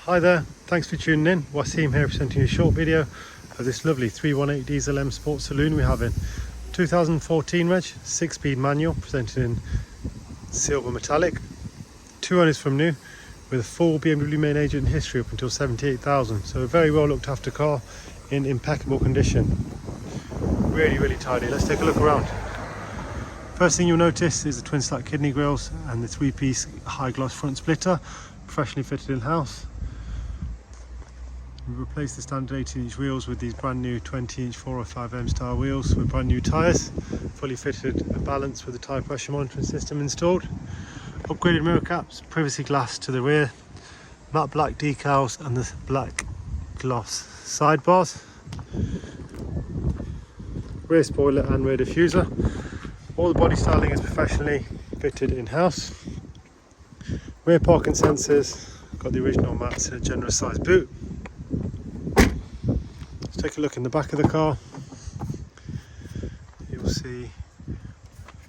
Hi there, thanks for tuning in. Wasim here presenting you a short video of this lovely 318 diesel M Sport Saloon we have in 2014 reg, 6-speed manual, presented in silver metallic. 2 owners from new, with a full BMW main agent history up until 78,000. So a very well looked after car in impeccable condition. Really tidy. Let's take a look around. First thing you'll notice is the twin stack kidney grills and the 3-piece high gloss front splitter, professionally fitted in-house. We've replaced the standard 18-inch wheels with these brand new 20-inch 405M style wheels with brand new tyres, fully fitted and balanced with the tyre pressure monitoring system installed. Upgraded mirror caps, privacy glass to the rear, matte black decals and the black gloss sidebars. Rear spoiler and rear diffuser. All the body styling is professionally fitted in-house. Rear parking sensors, got the original mats in a generous sized boot. Let's take a look in the back of the car. You'll see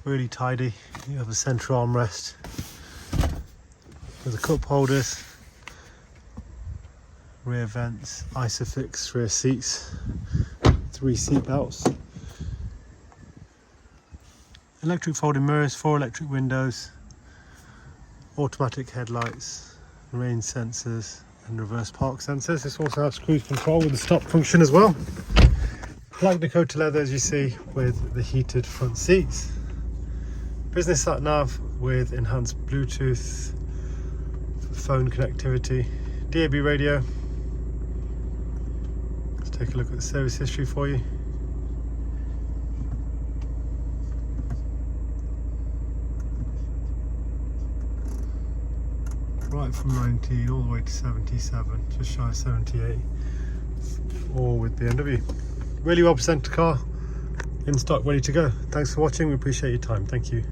really tidy. You have a centre armrest with the cup holders, rear vents, Isofix rear seats, 3 seat belts, electric folding mirrors, 4 electric windows, automatic headlights, rain sensors and reverse park sensors. This also has cruise control with the stop function as well. Black Dakota leather, as you see, with the heated front seats. Business sat nav with enhanced Bluetooth, phone connectivity, DAB radio. Let's take a look at the service history for you. Right from 19 all the way to 77, just shy of 78, all with BMW. Really well presented car, in stock, ready to go. Thanks for watching, we appreciate your time. Thank you.